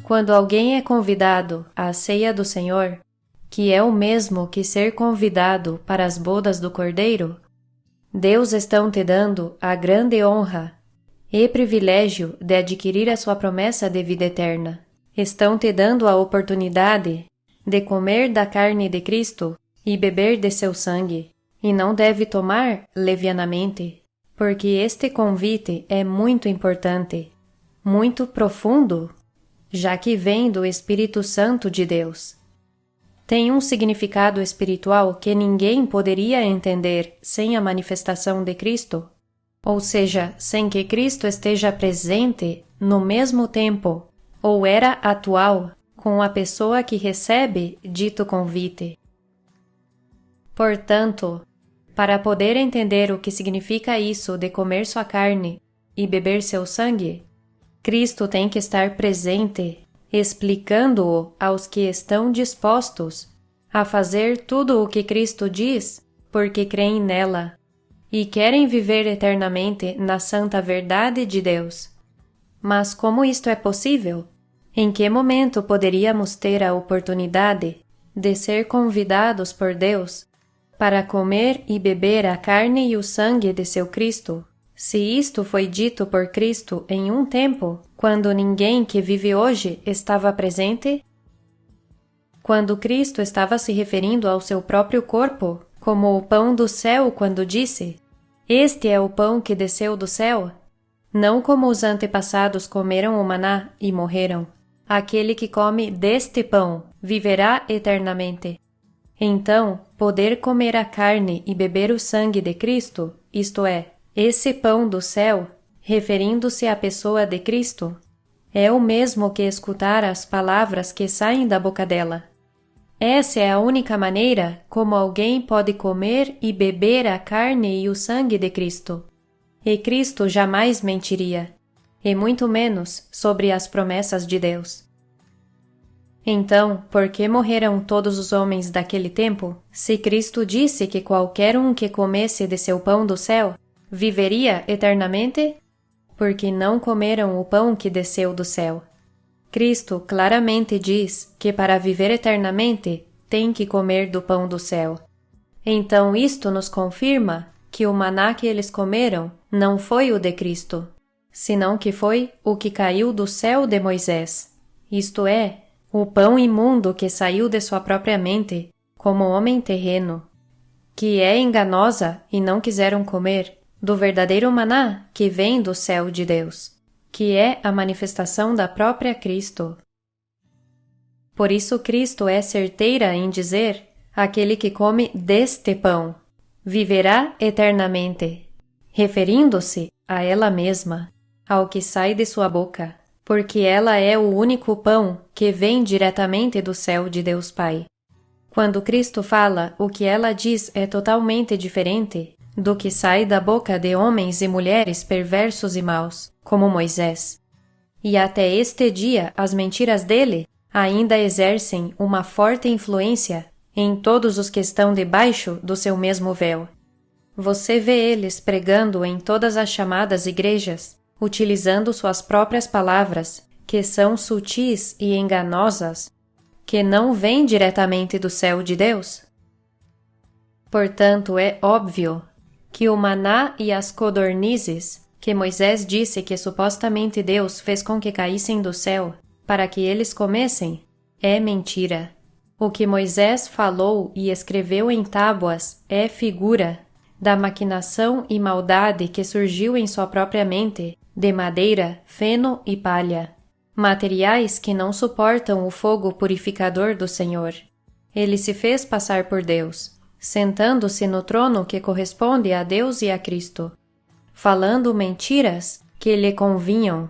Quando alguém é convidado à ceia do Senhor, que é o mesmo que ser convidado para as bodas do Cordeiro, Deus está te dando a grande honra e privilégio de adquirir a sua promessa de vida eterna. Estão te dando a oportunidade de comer da carne de Cristo e beber de seu sangue, e não deve tomar levianamente, porque este convite é muito importante, muito profundo, já que vem do Espírito Santo de Deus. Tem um significado espiritual que ninguém poderia entender sem a manifestação de Cristo, ou seja, sem que Cristo esteja presente no mesmo tempo, ou era atual, com a pessoa que recebe dito convite. Portanto, para poder entender o que significa isso de comer sua carne e beber seu sangue, Cristo tem que estar presente, explicando-o aos que estão dispostos a fazer tudo o que Cristo diz, porque creem nela e querem viver eternamente na santa verdade de Deus. Mas como isto é possível? Em que momento poderíamos ter a oportunidade de ser convidados por Deus para comer e beber a carne e o sangue de seu Cristo, se isto foi dito por Cristo em um tempo, quando ninguém que vive hoje estava presente? Quando Cristo estava se referindo ao seu próprio corpo, como o pão do céu quando disse: "Este é o pão que desceu do céu", não como os antepassados comeram o maná e morreram. Aquele que come deste pão viverá eternamente. Então, poder comer a carne e beber o sangue de Cristo, isto é, esse pão do céu, referindo-se à pessoa de Cristo, é o mesmo que escutar as palavras que saem da boca dela. Essa é a única maneira como alguém pode comer e beber a carne e o sangue de Cristo. E Cristo jamais mentiria, e muito menos sobre as promessas de Deus. Então, por que morreram todos os homens daquele tempo, se Cristo disse que qualquer um que comesse de seu pão do céu viveria eternamente? Porque não comeram o pão que desceu do céu. Cristo claramente diz que para viver eternamente tem que comer do pão do céu. Então isto nos confirma que o maná que eles comeram não foi o de Cristo, senão que foi o que caiu do céu de Moisés, isto é, o pão imundo que saiu de sua própria mente, como homem terreno, que é enganosa e não quiseram comer do verdadeiro maná que vem do céu de Deus, que é a manifestação da própria Cristo. Por isso Cristo é certeira em dizer: aquele que come deste pão viverá eternamente, referindo-se a ela mesma, ao que sai de sua boca, porque ela é o único pão que vem diretamente do céu de Deus Pai. Quando Cristo fala, o que ela diz é totalmente diferente do que sai da boca de homens e mulheres perversos e maus, como Moisés. E até este dia as mentiras dele ainda exercem uma forte influência em todos os que estão debaixo do seu mesmo véu. Você vê eles pregando em todas as chamadas igrejas, utilizando suas próprias palavras, que são sutis e enganosas, que não vêm diretamente do céu de Deus. Portanto, é óbvio que o maná e as codornizes, que Moisés disse que supostamente Deus fez com que caíssem do céu, para que eles comessem, é mentira. O que Moisés falou e escreveu em tábuas é figura da maquinação e maldade que surgiu em sua própria mente, de madeira, feno e palha, materiais que não suportam o fogo purificador do Senhor. Ele se fez passar por Deus, sentando-se no trono que corresponde a Deus e a Cristo, falando mentiras que lhe convinham.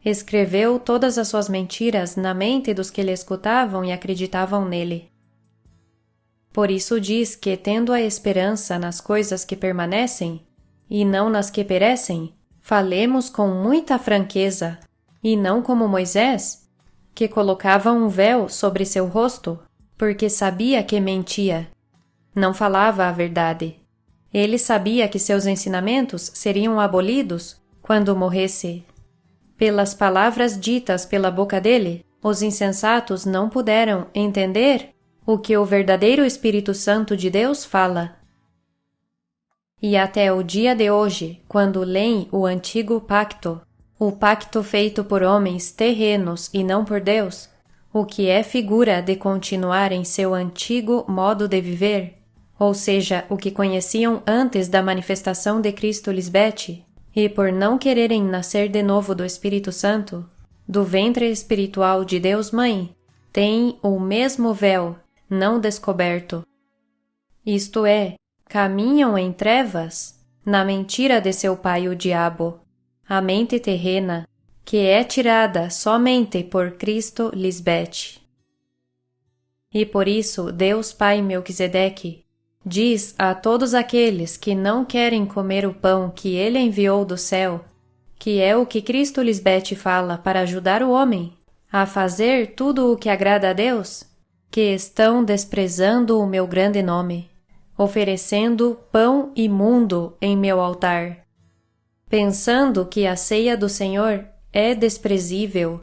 Escreveu todas as suas mentiras na mente dos que lhe escutavam e acreditavam nele. Por isso diz que, tendo a esperança nas coisas que permanecem, e não nas que perecem, falemos com muita franqueza, e não como Moisés, que colocava um véu sobre seu rosto, porque sabia que mentia. Não falava a verdade. Ele sabia que seus ensinamentos seriam abolidos quando morresse. pelas palavras ditas pela boca dele, os insensatos não puderam entender o que o verdadeiro Espírito Santo de Deus fala. E até o dia de hoje, quando leem o antigo pacto, o pacto feito por homens terrenos e não por Deus, o que é figura de continuar em seu antigo modo de viver, ou seja, o que conheciam antes da manifestação de Cristo lhes bete, e por não quererem nascer de novo do Espírito Santo, do ventre espiritual de Deus Mãe, têm o mesmo véu, não descoberto. Isto é, caminham em trevas, na mentira de seu pai o diabo, a mente terrena, que é tirada somente por Cristo lhes bete. E por isso Deus Pai Melquisedeque diz a todos aqueles que não querem comer o pão que ele enviou do céu, que é o que Cristo lhes bete fala para ajudar o homem a fazer tudo o que agrada a Deus, que estão desprezando o meu grande nome, oferecendo pão imundo em meu altar, pensando que a ceia do Senhor é desprezível,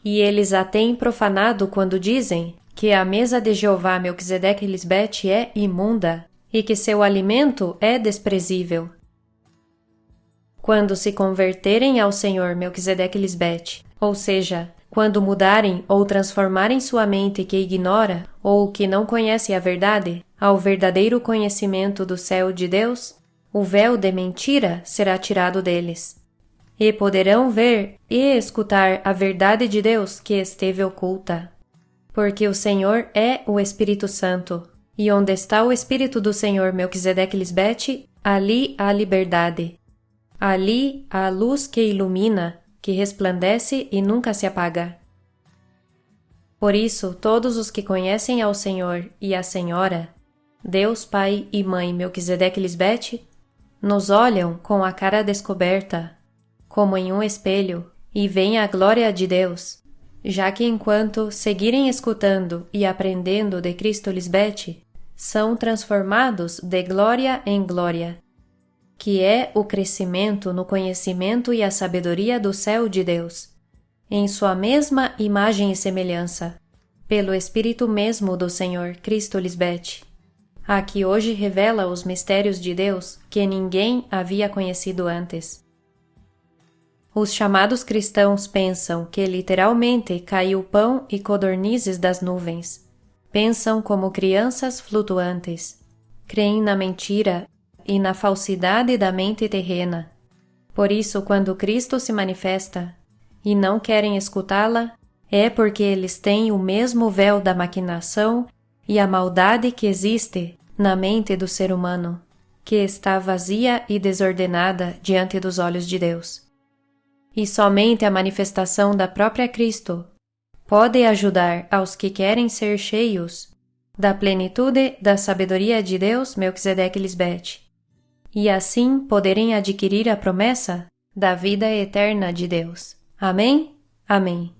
e eles a têm profanado quando dizem que a mesa de Jeová Melquisedeque lhes bete é imunda e que seu alimento é desprezível. Quando se converterem ao Senhor Melquisedeque lhes bete, ou seja, quando mudarem ou transformarem sua mente que ignora ou que não conhece a verdade ao verdadeiro conhecimento do céu de Deus, o véu de mentira será tirado deles, e poderão ver e escutar a verdade de Deus que esteve oculta. Porque o Senhor é o Espírito Santo, e onde está o Espírito do Senhor Melquisedeque lhes bete, ali há liberdade. Ali há luz que ilumina, que resplandece e nunca se apaga. Por isso, todos os que conhecem ao Senhor e à Senhora, Deus Pai e Mãe Melquisedeque lhes bete, nos olham com a cara descoberta, como em um espelho, e veem a glória de Deus, já que enquanto seguirem escutando e aprendendo de Cristo lhes bete, são transformados de glória em glória, que é o crescimento no conhecimento e a sabedoria do céu de Deus, em sua mesma imagem e semelhança, pelo Espírito mesmo do Senhor Cristo lhes bete, a que hoje revela os mistérios de Deus que ninguém havia conhecido antes. Os chamados cristãos pensam que literalmente caiu pão e codornizes das nuvens. Pensam como crianças flutuantes. Creem na mentira e na falsidade da mente terrena. Por isso, quando Cristo se manifesta e não querem escutá-la, é porque eles têm o mesmo véu da maquinação e a maldade que existe na mente do ser humano, que está vazia e desordenada diante dos olhos de Deus. E somente a manifestação da própria Cristo pode ajudar aos que querem ser cheios da plenitude da sabedoria de Deus Melquisedeque lhes bete, e assim poderem adquirir a promessa da vida eterna de Deus. Amém? Amém.